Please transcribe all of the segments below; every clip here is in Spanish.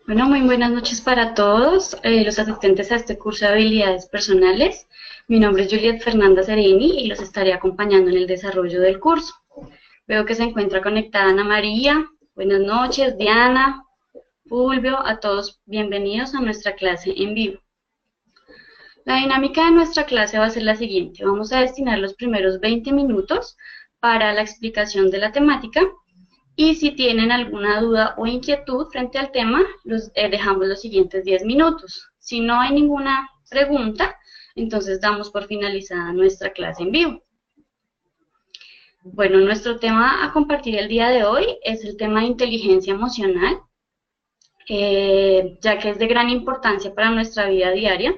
Bueno, muy buenas noches para todos los asistentes a este curso de habilidades personales. Mi nombre es Juliet Fernanda Sereni y los estaré acompañando en el desarrollo del curso. Veo que se encuentra conectada Ana María. Buenas noches, Diana, Fulvio, a todos bienvenidos a nuestra clase en vivo. La dinámica de nuestra clase va a ser la siguiente. Vamos a destinar los primeros 20 minutos para la explicación de la temática. Y si tienen alguna duda o inquietud frente al tema, dejamos los siguientes 10 minutos. Si no hay ninguna pregunta, entonces damos por finalizada nuestra clase en vivo. Bueno, nuestro tema a compartir el día de hoy es el tema de inteligencia emocional, ya que es de gran importancia para nuestra vida diaria,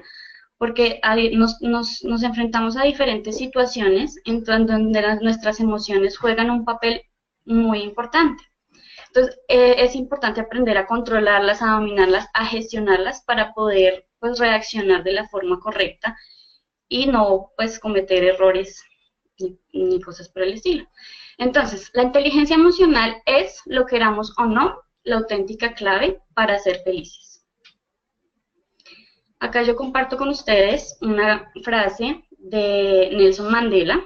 porque nos enfrentamos a diferentes situaciones en donde nuestras emociones juegan un papel muy importante. Entonces, es importante aprender a controlarlas, a dominarlas, a gestionarlas para poder pues, reaccionar de la forma correcta y no pues, cometer errores ni cosas por el estilo. Entonces, la inteligencia emocional es, lo queramos o no, la auténtica clave para ser felices. Acá yo comparto con ustedes una frase de Nelson Mandela.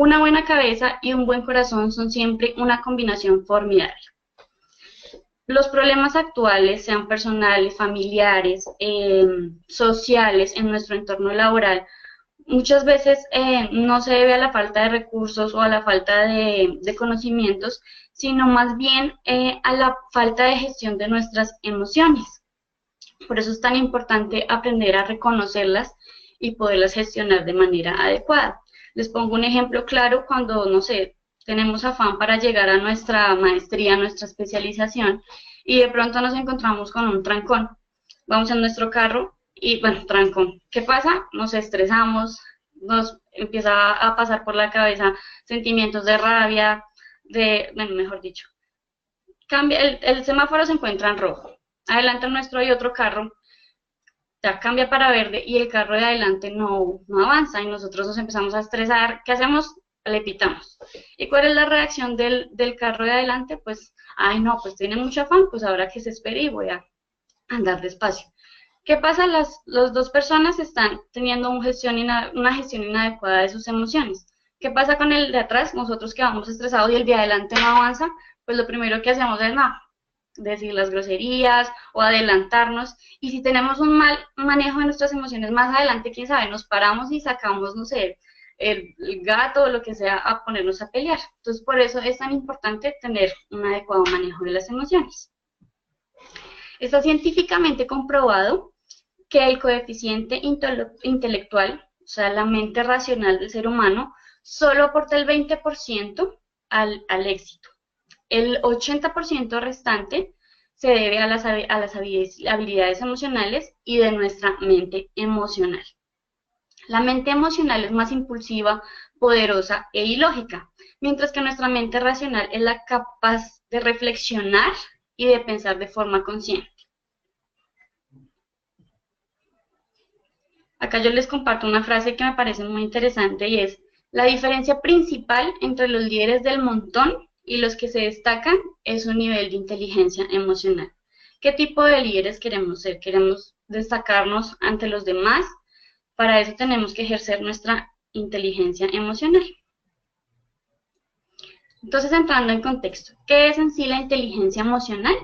Una buena cabeza y un buen corazón son siempre una combinación formidable. Los problemas actuales, sean personales, familiares, sociales, en nuestro entorno laboral, muchas veces no se debe a la falta de recursos o a la falta de conocimientos, sino más bien a la falta de gestión de nuestras emociones. Por eso es tan importante aprender a reconocerlas y poderlas gestionar de manera adecuada. Les pongo un ejemplo claro cuando, no sé, tenemos afán para llegar a nuestra maestría, a nuestra especialización, y de pronto nos encontramos con un trancón. Vamos en nuestro carro y, bueno, trancón. ¿Qué pasa? Nos estresamos, nos empieza a pasar por la cabeza sentimientos de rabia, bueno, mejor dicho. El semáforo se encuentra en rojo. Adelante nuestro hay otro carro, ya cambia para verde y el carro de adelante no avanza y nosotros nos empezamos a estresar. ¿Qué hacemos? Le pitamos. ¿Y cuál es la reacción del carro de adelante? Pues, ay no, pues tiene mucho afán, pues ahora que se espere y voy a andar despacio. ¿Qué pasa? Las dos personas están teniendo una gestión inadecuada de sus emociones. ¿Qué pasa con el de atrás? Nosotros que vamos estresados y el de adelante no avanza, pues lo primero que hacemos es nada, decir las groserías o adelantarnos. Y si tenemos un mal manejo de nuestras emociones más adelante, quién sabe, nos paramos y sacamos, no sé, el gato o lo que sea a ponernos a pelear. Entonces, por eso es tan importante tener un adecuado manejo de las emociones. Está científicamente comprobado que el coeficiente intelectual, o sea, la mente racional del ser humano, solo aporta el 20% al éxito. El 80% restante se debe a las habilidades emocionales y de nuestra mente emocional. La mente emocional es más impulsiva, poderosa e ilógica, mientras que nuestra mente racional es la capaz de reflexionar y de pensar de forma consciente. Acá yo les comparto una frase que me parece muy interesante y es: la diferencia principal entre los líderes del montón y los que se destacan es su nivel de inteligencia emocional. ¿Qué tipo de líderes queremos ser? ¿Queremos destacarnos ante los demás? Para eso tenemos que ejercer nuestra inteligencia emocional. Entonces, entrando en contexto, ¿qué es en sí la inteligencia emocional?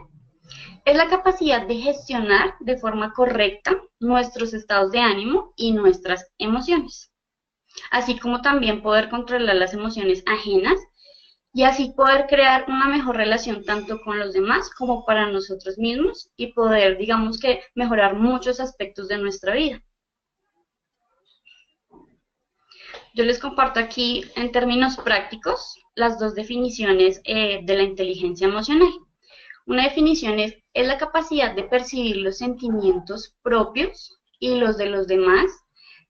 Es la capacidad de gestionar de forma correcta nuestros estados de ánimo y nuestras emociones, así como también poder controlar las emociones ajenas y así poder crear una mejor relación tanto con los demás como para nosotros mismos y poder, digamos que, mejorar muchos aspectos de nuestra vida. Yo les comparto aquí en términos prácticos las dos definiciones de la inteligencia emocional. Una definición es la capacidad de percibir los sentimientos propios y los de los demás,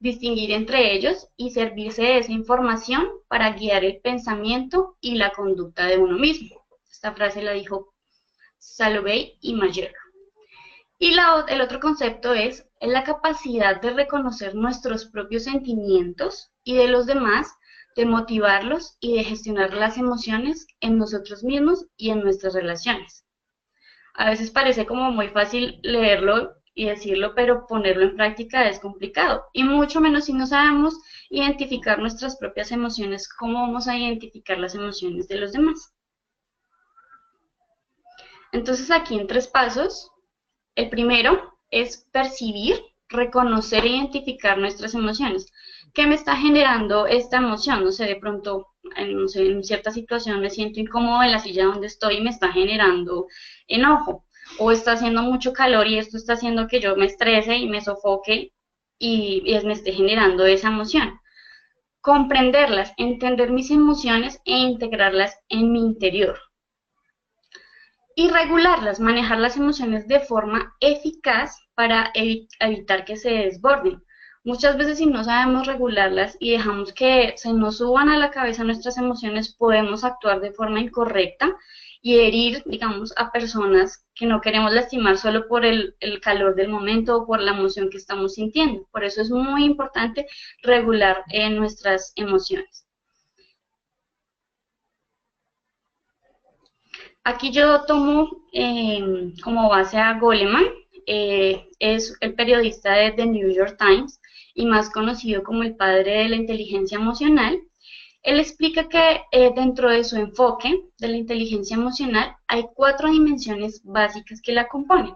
distinguir entre ellos y servirse de esa información para guiar el pensamiento y la conducta de uno mismo. Esta frase la dijo Salovey y Mayer. Y el otro concepto es la capacidad de reconocer nuestros propios sentimientos y de los demás de motivarlos y de gestionar las emociones en nosotros mismos y en nuestras relaciones. A veces parece como muy fácil leerlo y decirlo, pero ponerlo en práctica es complicado. Y mucho menos si no sabemos identificar nuestras propias emociones, ¿cómo vamos a identificar las emociones de los demás? Entonces aquí en 3 pasos, el primero es percibir, reconocer e identificar nuestras emociones. ¿Qué me está generando esta emoción? No sé, de pronto, no sé, en cierta situación me siento incómodo en la silla donde estoy y me está generando enojo. O está haciendo mucho calor y esto está haciendo que yo me estrese y me sofoque me esté generando esa emoción. Comprenderlas, entender mis emociones e integrarlas en mi interior. Y regularlas, manejar las emociones de forma eficaz para evitar que se desborden. Muchas veces si no sabemos regularlas y dejamos que se nos suban a la cabeza nuestras emociones, podemos actuar de forma incorrecta y herir, digamos, a personas que no queremos lastimar solo por el calor del momento o por la emoción que estamos sintiendo. Por eso es muy importante regular nuestras emociones. Aquí yo tomo como base a Goleman, es el periodista de The New York Times y más conocido como el padre de la inteligencia emocional. Él explica que dentro de su enfoque de la inteligencia emocional hay 4 dimensiones básicas que la componen,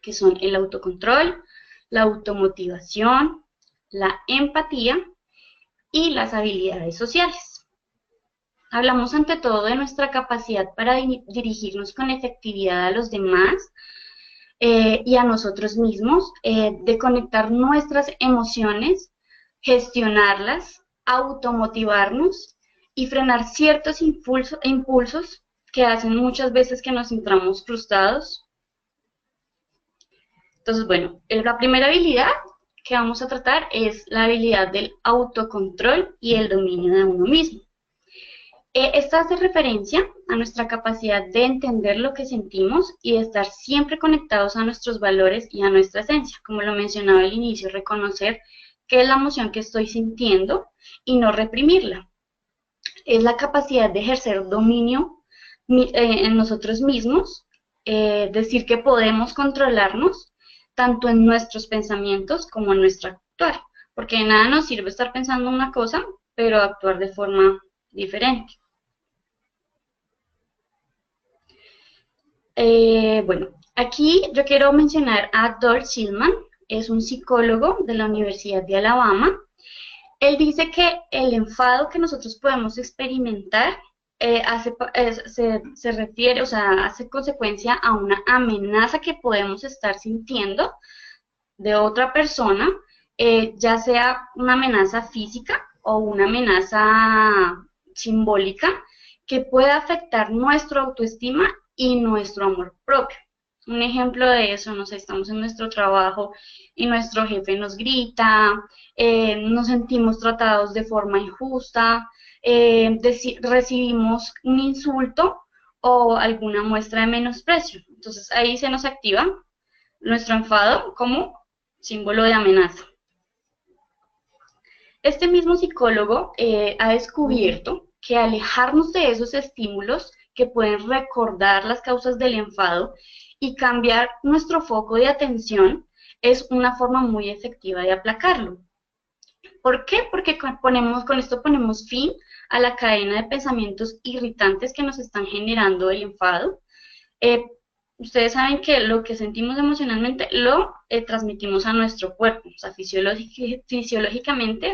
que son el autocontrol, la automotivación, la empatía y las habilidades sociales. Hablamos ante todo de nuestra capacidad para dirigirnos con efectividad a los demás y a nosotros mismos, de conectar nuestras emociones, gestionarlas, automotivarnos y frenar ciertos impulsos que hacen muchas veces que nos sintamos frustrados. Entonces, bueno, la primera habilidad que vamos a tratar es la habilidad del autocontrol y el dominio de uno mismo. Esta hace referencia a nuestra capacidad de entender lo que sentimos y de estar siempre conectados a nuestros valores y a nuestra esencia. Como lo mencionaba al inicio, reconocer qué es la emoción que estoy sintiendo y no reprimirla. Es la capacidad de ejercer dominio en nosotros mismos, decir que podemos controlarnos tanto en nuestros pensamientos como en nuestro actuar, porque de nada nos sirve estar pensando una cosa, pero actuar de forma diferente. Bueno, aquí yo quiero mencionar a Dor Shillman, es un psicólogo de la Universidad de Alabama. Él dice que el enfado que nosotros podemos experimentar se refiere, o sea, hace consecuencia a una amenaza que podemos estar sintiendo de otra persona, ya sea una amenaza física o una amenaza simbólica que pueda afectar nuestra autoestima y nuestro amor propio. Un ejemplo de eso, no sé, estamos en nuestro trabajo y nuestro jefe nos grita, nos sentimos tratados de forma injusta, recibimos un insulto o alguna muestra de menosprecio. Entonces ahí se nos activa nuestro enfado como símbolo de amenaza. Este mismo psicólogo ha descubierto que alejarnos de esos estímulos que pueden recordar las causas del enfado y cambiar nuestro foco de atención es una forma muy efectiva de aplacarlo. ¿Por qué? Porque con esto ponemos fin a la cadena de pensamientos irritantes que nos están generando el enfado. Ustedes saben que lo que sentimos emocionalmente lo transmitimos a nuestro cuerpo, o sea, fisiológicamente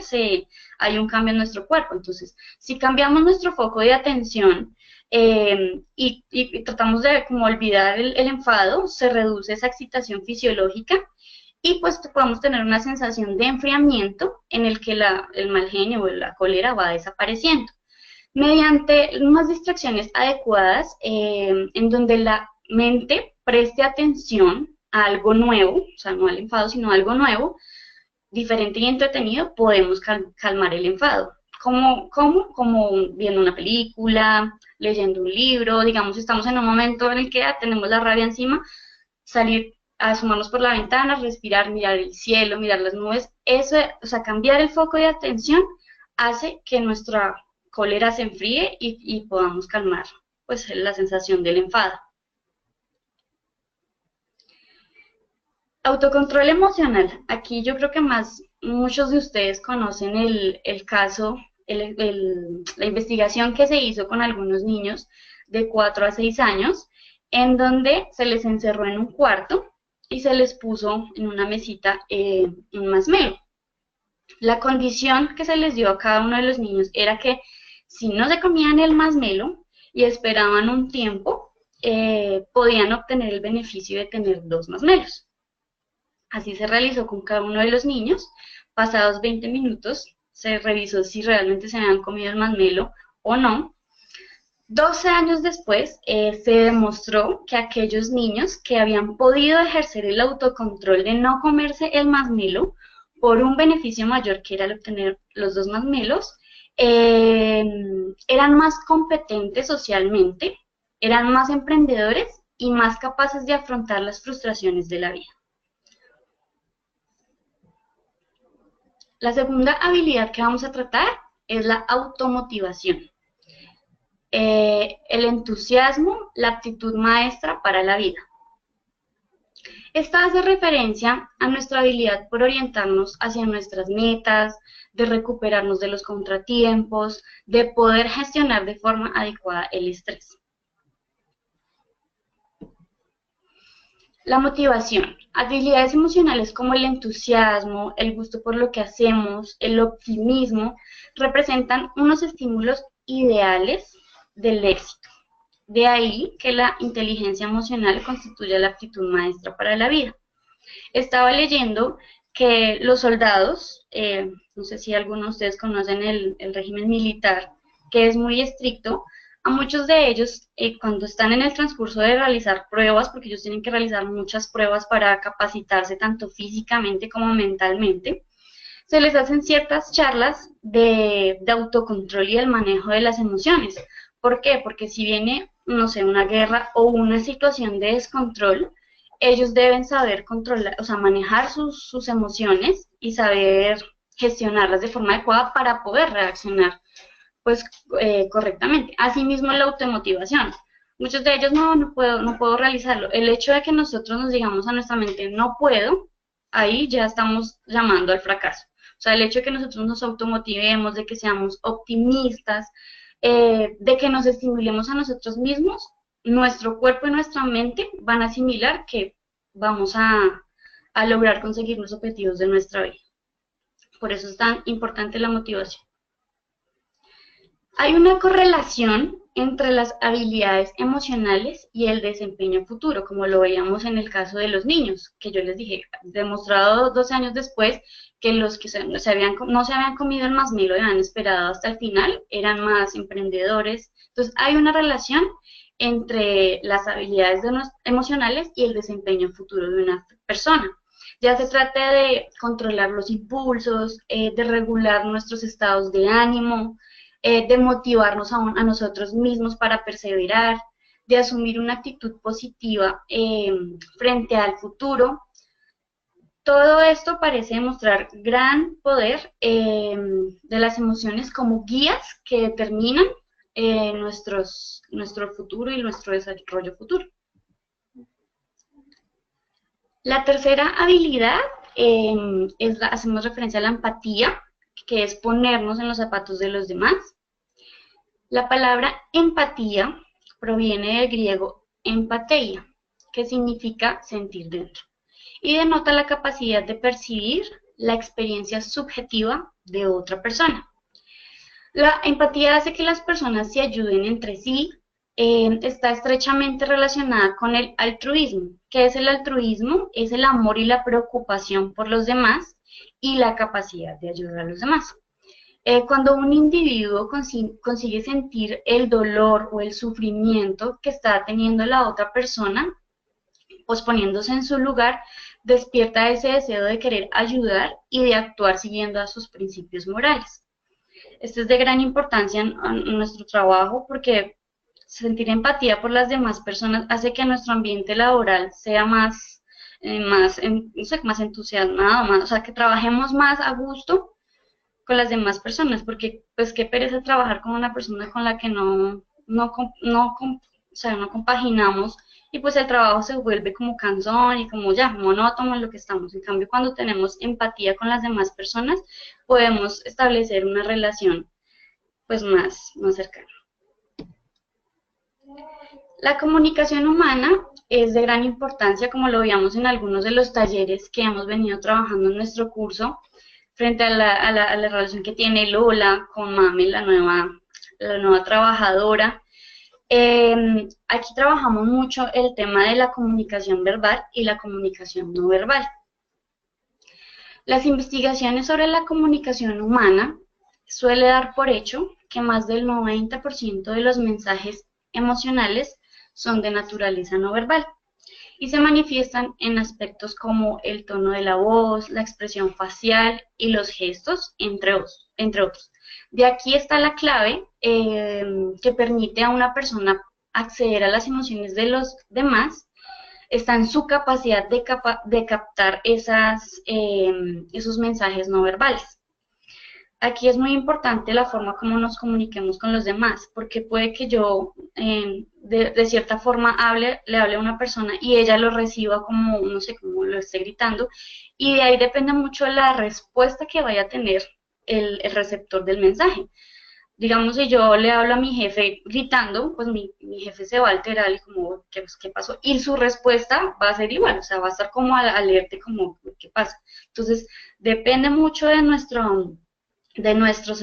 hay un cambio en nuestro cuerpo. Entonces, si cambiamos nuestro foco de atención y tratamos de como olvidar el enfado, se reduce esa excitación fisiológica y pues podemos tener una sensación de enfriamiento en el que el mal genio o la cólera va desapareciendo. Mediante unas distracciones adecuadas en donde la mente preste atención a algo nuevo, o sea, no al enfado, sino a algo nuevo, diferente y entretenido, podemos calmar el enfado. ¿Cómo? Como viendo una película, leyendo un libro, digamos, estamos en un momento en el que tenemos la rabia encima, salir a asomarnos por la ventana, respirar, mirar el cielo, mirar las nubes, eso, o sea, cambiar el foco de atención hace que nuestra cólera se enfríe y podamos calmar pues la sensación del enfado. Autocontrol emocional. Aquí yo creo que muchos de ustedes conocen el caso, la investigación que se hizo con algunos niños de 4 a 6 años, en donde se les encerró en un cuarto y se les puso en una mesita un masmelo. La condición que se les dio a cada uno de los niños era que si no se comían el masmelo y esperaban un tiempo, podían obtener el beneficio de tener 2 masmelos. Así se realizó con cada uno de los niños. Pasados 20 minutos se revisó si realmente se habían comido el masmelo o no. 12 años después se demostró que aquellos niños que habían podido ejercer el autocontrol de no comerse el masmelo por un beneficio mayor que era el obtener los 2 masmelos, eran más competentes socialmente, eran más emprendedores y más capaces de afrontar las frustraciones de la vida. La segunda habilidad que vamos a tratar es la automotivación. El entusiasmo, la aptitud maestra para la vida. Esta hace referencia a nuestra habilidad por orientarnos hacia nuestras metas, de recuperarnos de los contratiempos, de poder gestionar de forma adecuada el estrés. La motivación. Habilidades emocionales como el entusiasmo, el gusto por lo que hacemos, el optimismo, representan unos estímulos ideales del éxito. De ahí que la inteligencia emocional constituye la aptitud maestra para la vida. Estaba leyendo que los soldados, no sé si algunos de ustedes conocen el régimen militar, que es muy estricto. A muchos de ellos, cuando están en el transcurso de realizar pruebas, porque ellos tienen que realizar muchas pruebas para capacitarse tanto físicamente como mentalmente, se les hacen ciertas charlas de autocontrol y el manejo de las emociones. ¿Por qué? Porque si viene, no sé, una guerra o una situación de descontrol, ellos deben saber controlar, o sea, manejar sus emociones y saber gestionarlas de forma adecuada para poder reaccionar pues correctamente. Asimismo, la automotivación. Muchos de ellos no puedo realizarlo. El hecho de que nosotros nos digamos a nuestra mente no puedo, ahí ya estamos llamando al fracaso. O sea, el hecho de que nosotros nos automotivemos, de que seamos optimistas, de que nos estimulemos a nosotros mismos, nuestro cuerpo y nuestra mente van a asimilar que vamos a lograr conseguir los objetivos de nuestra vida. Por eso es tan importante la motivación. Hay una correlación entre las habilidades emocionales y el desempeño futuro, como lo veíamos en el caso de los niños, que yo les dije, demostrado 12 años después que los que no se habían comido el masmelo y habían esperado hasta el final eran más emprendedores. Entonces hay una relación entre las habilidades emocionales y el desempeño futuro de una persona. Ya se trata de controlar los impulsos, de regular nuestros estados de ánimo, de motivarnos a nosotros mismos para perseverar, de asumir una actitud positiva frente al futuro. Todo esto parece demostrar gran poder de las emociones como guías que determinan nuestro futuro y nuestro desarrollo futuro. La tercera habilidad hacemos referencia a la empatía, que es ponernos en los zapatos de los demás. La palabra empatía proviene del griego empateia, que significa sentir dentro, y denota la capacidad de percibir la experiencia subjetiva de otra persona. La empatía hace que las personas se ayuden entre sí, está estrechamente relacionada con el altruismo. ¿Qué es el altruismo? Es el amor y la preocupación por los demás y la capacidad de ayudar a los demás. Cuando un individuo consigue sentir el dolor o el sufrimiento que está teniendo la otra persona, pues poniéndose en su lugar, despierta ese deseo de querer ayudar y de actuar siguiendo a sus principios morales. Esto es de gran importancia en nuestro trabajo porque sentir empatía por las demás personas hace que nuestro ambiente laboral sea más entusiasmado, o sea, que trabajemos más a gusto con las demás personas, porque pues qué pereza trabajar con una persona con la que o sea, no compaginamos y pues el trabajo se vuelve como cansón y como ya monótono en lo que estamos. En cambio, cuando tenemos empatía con las demás personas, podemos establecer una relación pues más cercana. La comunicación humana es de gran importancia, como lo veíamos en algunos de los talleres que hemos venido trabajando en nuestro curso, frente a la relación que tiene Lola con Mame, la nueva trabajadora. Aquí trabajamos mucho el tema de la comunicación verbal y la comunicación no verbal. Las investigaciones sobre la comunicación humana suele dar por hecho que más del 90% de los mensajes emocionales son de naturaleza no verbal y se manifiestan en aspectos como el tono de la voz, la expresión facial y los gestos, entre otros. De aquí está la clave que permite a una persona acceder a las emociones de los demás, está en su capacidad de captar esos mensajes no verbales. Aquí es muy importante la forma como nos comuniquemos con los demás, porque puede que yo de cierta forma le hable a una persona y ella lo reciba como, no sé, como lo esté gritando, y de ahí depende mucho la respuesta que vaya a tener el receptor del mensaje. Digamos, si yo le hablo a mi jefe gritando, pues mi jefe se va a alterar y como, ¿qué pasó? Y su respuesta va a ser igual, o sea, va a estar como alerta, como, ¿qué pasa? Entonces, depende mucho de nuestras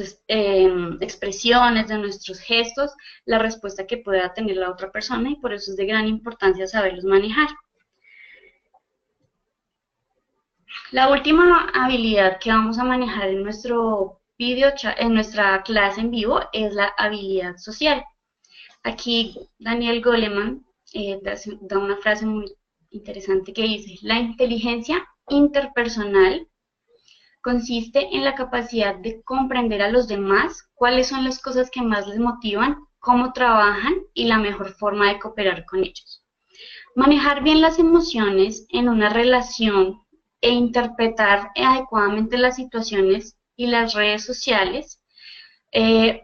expresiones, de nuestros gestos, la respuesta que pueda tener la otra persona y por eso es de gran importancia saberlos manejar. La última habilidad que vamos a manejar en en nuestra clase en vivo es la habilidad social. Aquí Daniel Goleman da una frase muy interesante que dice: la inteligencia interpersonal consiste en la capacidad de comprender a los demás, cuáles son las cosas que más les motivan, cómo trabajan y la mejor forma de cooperar con ellos. Manejar bien las emociones en una relación e interpretar adecuadamente las situaciones y las redes sociales,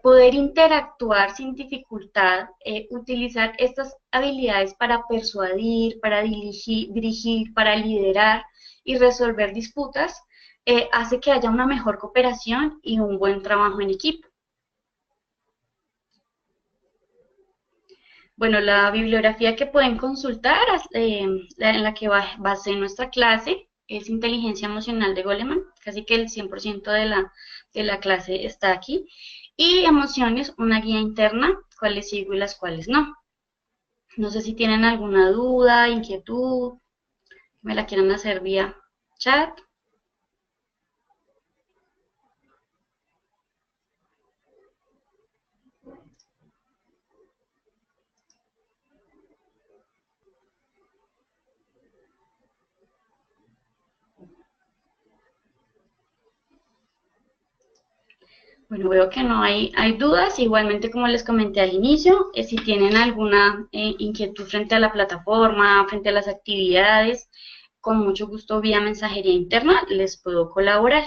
poder interactuar sin dificultad, utilizar estas habilidades para persuadir, para dirigir, para liderar y resolver disputas, hace que haya una mejor cooperación y un buen trabajo en equipo. Bueno, la bibliografía que pueden consultar, en la que basé nuestra clase, es Inteligencia Emocional de Goleman, casi que el 100% de la clase está aquí, y Emociones, una guía interna, cuáles sigo y las cuales no. No sé si tienen alguna duda, inquietud, me la quieran hacer vía chat. Bueno, veo que no hay dudas. Igualmente, como les comenté al inicio, si tienen alguna inquietud frente a la plataforma, frente a las actividades, con mucho gusto vía mensajería interna les puedo colaborar.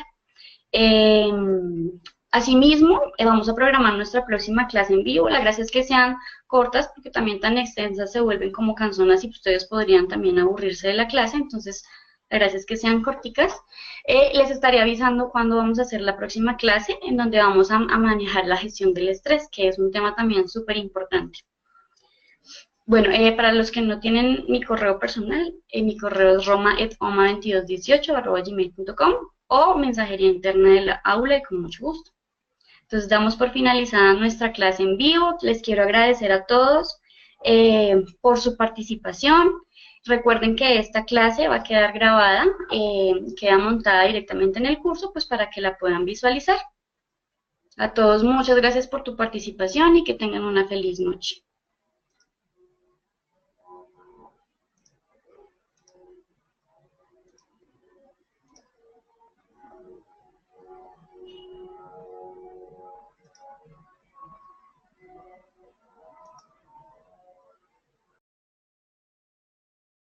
Asimismo, vamos a programar nuestra próxima clase en vivo. La gracia es que sean cortas, porque también tan extensas se vuelven como canzonas y ustedes podrían también aburrirse de la clase. Entonces, la gracia es que sean corticas. Les estaré avisando cuándo vamos a hacer la próxima clase, en donde vamos a manejar la gestión del estrés, que es un tema también súper importante. Bueno, para los que no tienen mi correo personal, mi correo es roma@oma2218@gmail.com o mensajería interna de la aula y con mucho gusto. Entonces damos por finalizada nuestra clase en vivo. Les quiero agradecer a todos por su participación. Recuerden que esta clase va a quedar grabada, queda montada directamente en el curso, pues para que la puedan visualizar. A todos muchas gracias por tu participación y que tengan una feliz noche.